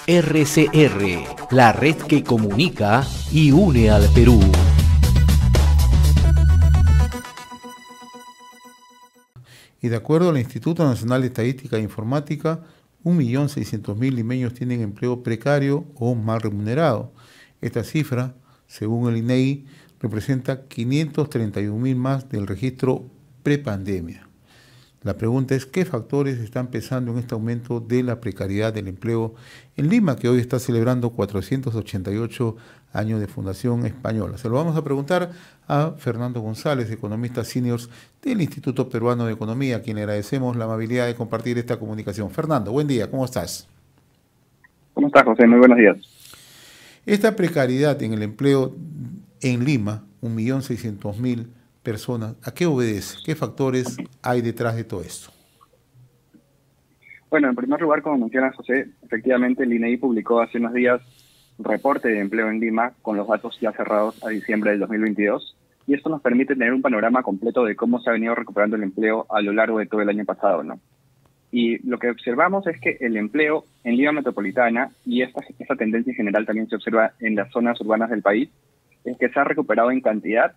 RCR, la red que comunica y une al Perú. Y de acuerdo al Instituto Nacional de Estadística e Informática, 1.600.000 limeños tienen empleo precario o mal remunerado. Esta cifra, según el INEGI, representa 531.000 más del registro prepandemia. La pregunta es, ¿qué factores están pesando en este aumento de la precariedad del empleo en Lima, que hoy está celebrando 488 años de fundación española? Se lo vamos a preguntar a Fernando González, economista senior del Instituto Peruano de Economía, a quien le agradecemos la amabilidad de compartir esta comunicación. Fernando, buen día, ¿cómo estás? ¿Cómo estás, José? Muy buenos días. Esta precariedad en el empleo en Lima, 1.600.000 personas, ¿a qué obedece? ¿Qué factores hay detrás de todo esto? Bueno, en primer lugar, como mencionas, José, efectivamente el INEGI publicó hace unos días un reporte de empleo en Lima con los datos ya cerrados a diciembre del 2022, y esto nos permite tener un panorama completo de cómo se ha venido recuperando el empleo a lo largo de todo el año pasado, ¿no? Y lo que observamos es que el empleo en Lima metropolitana, y esta tendencia en general también se observa en las zonas urbanas del país, es que se ha recuperado en cantidad,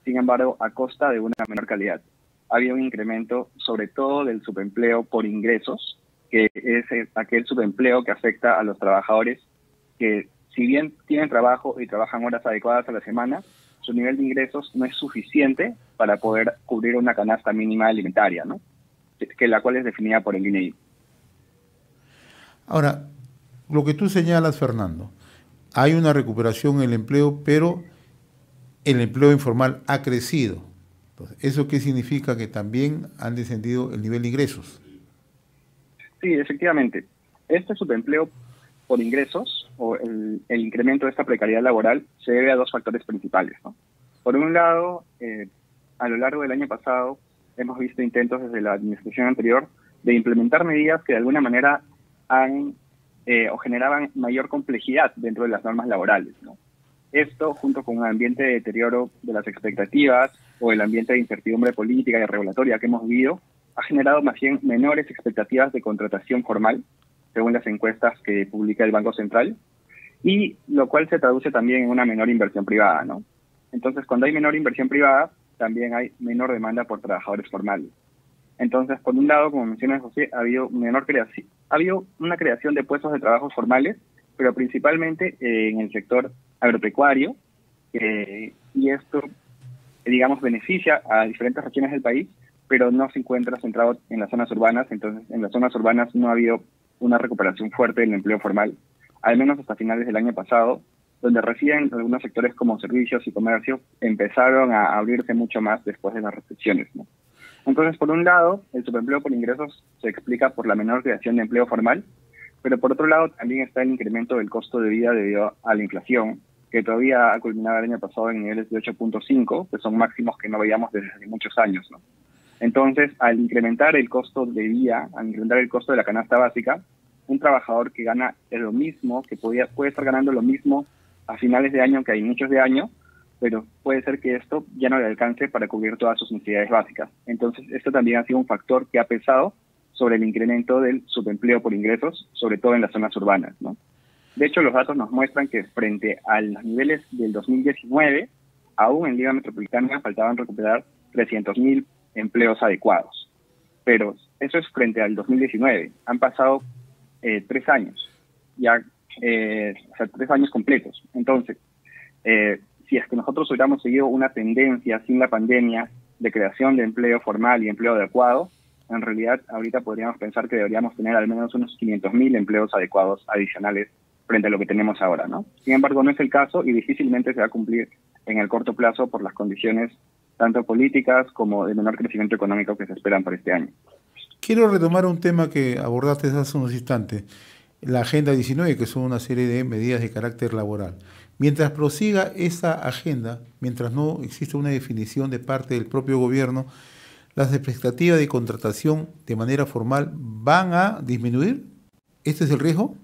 sin embargo, a costa de una menor calidad. Ha habido un incremento, sobre todo del subempleo por ingresos, que es aquel subempleo que afecta a los trabajadores que, si bien tienen trabajo y trabajan horas adecuadas a la semana, su nivel de ingresos no es suficiente para poder cubrir una canasta mínima alimentaria, ¿no? Que la cual es definida por el INEGI. Ahora, lo que tú señalas, Fernando, hay una recuperación en el empleo, pero el empleo informal ha crecido. Entonces, ¿eso qué significa? Que también han descendido el nivel de ingresos. Sí, efectivamente. Este subempleo por ingresos o el incremento de esta precariedad laboral se debe a dos factores principales, ¿no? Por un lado, a lo largo del año pasado hemos visto intentos desde la administración anterior de implementar medidas que de alguna manera han o generaban mayor complejidad dentro de las normas laborales, ¿no? Esto, junto con un ambiente de deterioro de las expectativas o el ambiente de incertidumbre política y regulatoria que hemos vivido, ha generado más bien menores expectativas de contratación formal, según las encuestas que publica el Banco Central, y lo cual se traduce también en una menor inversión privada, ¿no? Entonces, cuando hay menor inversión privada, también hay menor demanda por trabajadores formales. Entonces, por un lado, como menciona José, ha habido una creación de puestos de trabajo formales, pero principalmente en el sector agropecuario, y esto, digamos, beneficia a diferentes regiones del país, pero no se encuentra centrado en las zonas urbanas. Entonces, en las zonas urbanas no ha habido una recuperación fuerte del empleo formal, al menos hasta finales del año pasado, donde recién algunos sectores como servicios y comercio empezaron a abrirse mucho más después de las restricciones, ¿no? Entonces, por un lado, el subempleo por ingresos se explica por la menor creación de empleo formal, pero por otro lado también está el incremento del costo de vida debido a la inflación, que todavía ha culminado el año pasado en niveles de 8.5, que son máximos que no veíamos desde hace muchos años, ¿no? Entonces, al incrementar el costo de vida, al incrementar el costo de la canasta básica, un trabajador que gana lo mismo, que puede estar ganando lo mismo a finales de año que a inicios de año, pero puede ser que esto ya no le alcance para cubrir todas sus necesidades básicas. Entonces, esto también ha sido un factor que ha pesado sobre el incremento del subempleo por ingresos, sobre todo en las zonas urbanas, ¿no? De hecho, los datos nos muestran que frente a los niveles del 2019, aún en Lima metropolitana faltaban recuperar 300.000 empleos adecuados. Pero eso es frente al 2019. Han pasado 3 años, ya, o sea, 3 años completos. Entonces, si es que nosotros hubiéramos seguido una tendencia sin la pandemia de creación de empleo formal y empleo adecuado, en realidad ahorita podríamos pensar que deberíamos tener al menos unos 500.000 empleos adecuados adicionales frente a lo que tenemos ahora, ¿no? Sin embargo, no es el caso y difícilmente se va a cumplir en el corto plazo por las condiciones tanto políticas como de menor crecimiento económico que se esperan para este año. Quiero retomar un tema que abordaste hace unos instantes, la Agenda 19, que son una serie de medidas de carácter laboral. Mientras prosiga esa agenda, mientras no exista una definición de parte del propio gobierno, ¿las expectativas de contratación de manera formal van a disminuir? ¿Este es el riesgo?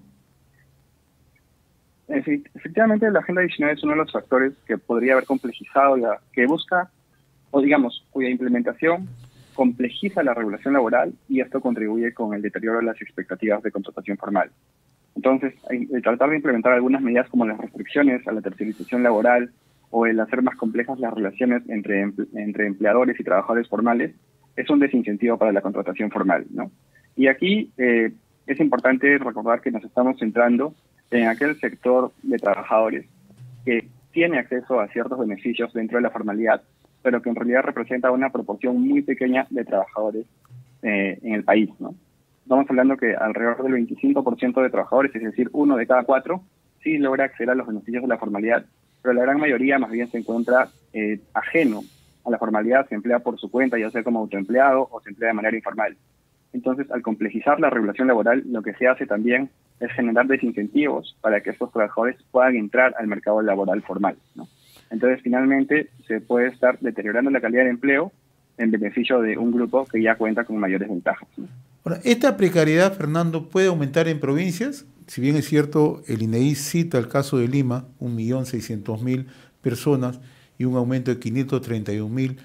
Efectivamente, la Agenda 19 es uno de los factores que podría haber complejizado, que busca, o digamos, cuya implementación complejiza la regulación laboral, y esto contribuye con el deterioro de las expectativas de contratación formal. Entonces, el tratar de implementar algunas medidas como las restricciones a la tercerización laboral o el hacer más complejas las relaciones entre empleadores y trabajadores formales es un desincentivo para la contratación formal, ¿no? Y aquí es importante recordar que nos estamos centrando en aquel sector de trabajadores que tiene acceso a ciertos beneficios dentro de la formalidad, pero que en realidad representa una proporción muy pequeña de trabajadores en el país, ¿no? Estamos hablando que alrededor del 25% de trabajadores, es decir, 1 de cada 4, sí logra acceder a los beneficios de la formalidad, pero la gran mayoría más bien se encuentra ajeno a la formalidad, se emplea por su cuenta, ya sea como autoempleado o se emplea de manera informal. Entonces, al complejizar la regulación laboral, lo que se hace también es generar desincentivos para que estos trabajadores puedan entrar al mercado laboral formal, ¿no? Entonces, finalmente, se puede estar deteriorando la calidad de empleo en beneficio de un grupo que ya cuenta con mayores ventajas, ¿no? Ahora, ¿esta precariedad, Fernando, puede aumentar en provincias? Si bien es cierto, el INEI cita el caso de Lima, 1.600.000 personas y un aumento de 531.000,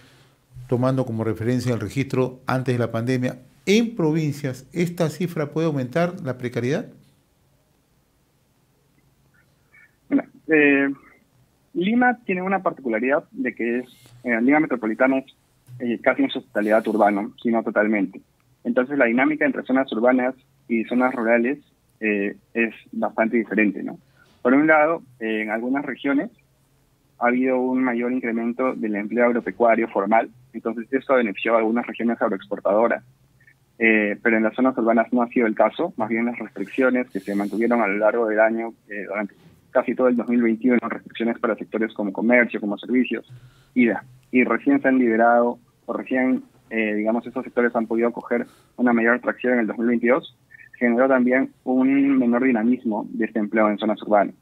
tomando como referencia el registro antes de la pandemia. ¿En provincias esta cifra puede aumentar la precariedad? Bueno, Lima tiene una particularidad de que Lima metropolitana es casi en su totalidad urbano, sino totalmente. Entonces la dinámica entre zonas urbanas y zonas rurales es bastante diferente, ¿no? Por un lado, en algunas regiones ha habido un mayor incremento del empleo agropecuario formal, entonces esto benefició a algunas regiones agroexportadoras, pero en las zonas urbanas no ha sido el caso, más bien las restricciones que se mantuvieron a lo largo del año, durante casi todo el 2021, restricciones para sectores como comercio, como servicios, y recién se han liberado, o recién, digamos, estos sectores han podido coger una mayor atracción en el 2022, generó también un menor dinamismo de este empleo en zonas urbanas.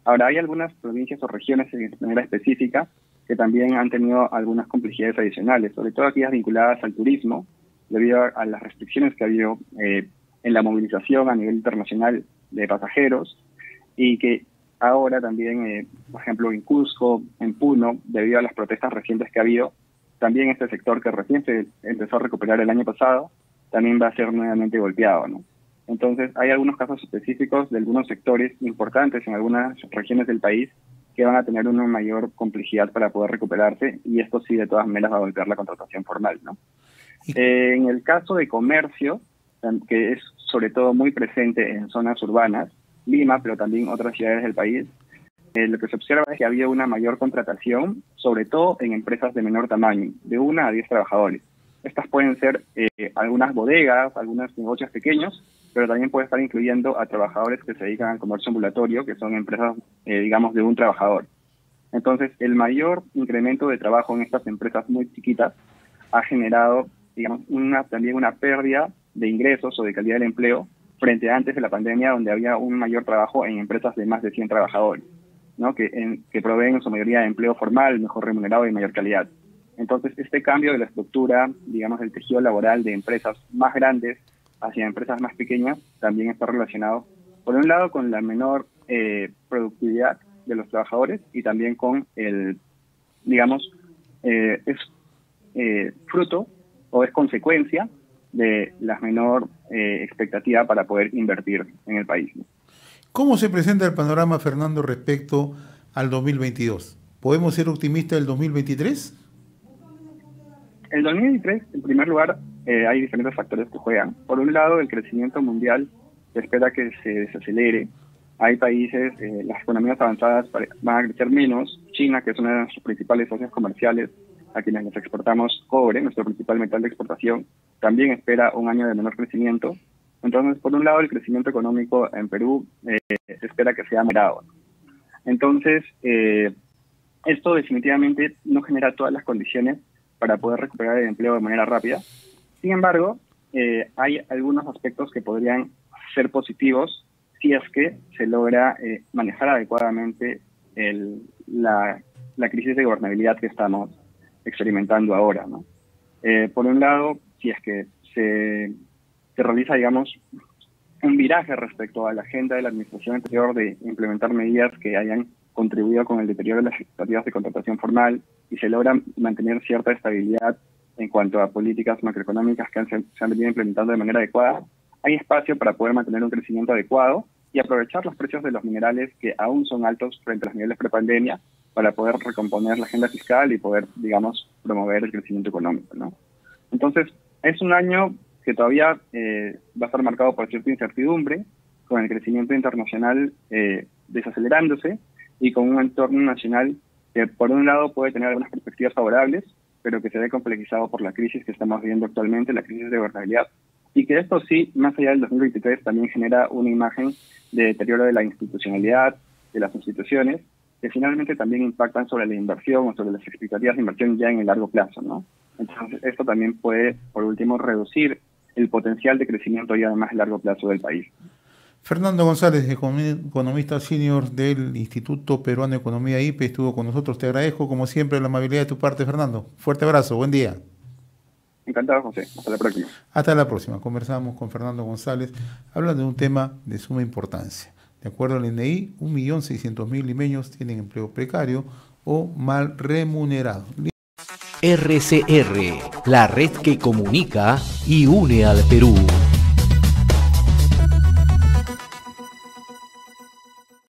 Ahora, hay algunas provincias o regiones de manera específica que también han tenido algunas complejidades adicionales, sobre todo aquellas vinculadas al turismo, debido a las restricciones que ha habido en la movilización a nivel internacional de pasajeros, y que ahora también, por ejemplo, en Cusco, en Puno, debido a las protestas recientes que ha habido, también este sector que recién se empezó a recuperar el año pasado, también va a ser nuevamente golpeado, ¿no? Entonces, hay algunos casos específicos de algunos sectores importantes en algunas regiones del país que van a tener una mayor complejidad para poder recuperarse, y esto sí de todas maneras va a golpear la contratación formal, ¿no? En el caso de comercio, que es sobre todo muy presente en zonas urbanas, Lima, pero también otras ciudades del país, lo que se observa es que ha habido una mayor contratación, sobre todo en empresas de menor tamaño, de 1 a 10 trabajadores. Estas pueden ser algunas bodegas, algunos negocios pequeños, pero también puede estar incluyendo a trabajadores que se dedican al comercio ambulatorio, que son empresas, digamos, de un trabajador. Entonces, el mayor incremento de trabajo en estas empresas muy chiquitas ha generado, digamos, también una pérdida de ingresos o de calidad del empleo frente a antes de la pandemia, donde había un mayor trabajo en empresas de más de 100 trabajadores, ¿no? que proveen en su mayoría de empleo formal, mejor remunerado y de mayor calidad. Entonces, este cambio de la estructura, digamos, del tejido laboral de empresas más grandes hacia empresas más pequeñas, también está relacionado, por un lado, con la menor productividad de los trabajadores, y también con el, digamos, es fruto o es consecuencia de la menor expectativa para poder invertir en el país, ¿no? ¿Cómo se presenta el panorama, Fernando, respecto al 2022? ¿Podemos ser optimistas del 2023? El 2023, en primer lugar, hay diferentes factores que juegan. Por un lado, el crecimiento mundial se espera que se desacelere. Hay países, las economías avanzadas van a crecer menos. China, que es una de nuestros principales socios comerciales, a quienes les exportamos cobre, nuestro principal metal de exportación, también espera un año de menor crecimiento. Entonces, por un lado, el crecimiento económico en Perú se espera que sea moderado. Entonces, esto definitivamente no genera todas las condiciones para poder recuperar el empleo de manera rápida. Sin embargo, hay algunos aspectos que podrían ser positivos si es que se logra manejar adecuadamente la crisis de gobernabilidad que estamos experimentando ahora, ¿no? Por un lado, si es que se realiza, digamos, un viraje respecto a la agenda de la administración anterior de implementar medidas que hayan contribuido con el deterioro de las expectativas de contratación formal, y se logra mantener cierta estabilidad en cuanto a políticas macroeconómicas que se han venido implementando de manera adecuada, hay espacio para poder mantener un crecimiento adecuado y aprovechar los precios de los minerales que aún son altos frente a los niveles prepandemia para poder recomponer la agenda fiscal y poder, digamos, promover el crecimiento económico, ¿no? Entonces, es un año que todavía va a estar marcado por cierta incertidumbre, con el crecimiento internacional desacelerándose y con un entorno nacional que, por un lado, puede tener algunas perspectivas favorables, pero que se ve complejizado por la crisis que estamos viviendo actualmente, la crisis de gobernabilidad, y que esto sí, más allá del 2023, también genera una imagen de deterioro de la institucionalidad, de las instituciones, que finalmente también impactan sobre la inversión o sobre las expectativas de inversión ya en el largo plazo, ¿no? Entonces, esto también puede, por último, reducir el potencial de crecimiento ya de más largo plazo del país. Fernando González, economista senior del Instituto Peruano de Economía IPE, estuvo con nosotros. Te agradezco, como siempre, la amabilidad de tu parte, Fernando. Fuerte abrazo, buen día. Encantado, José. Hasta la próxima. Hasta la próxima. Conversamos con Fernando González, hablando de un tema de suma importancia. De acuerdo al INEI, 1.600.000 limeños tienen empleo precario o mal remunerado. RCR, la red que comunica y une al Perú.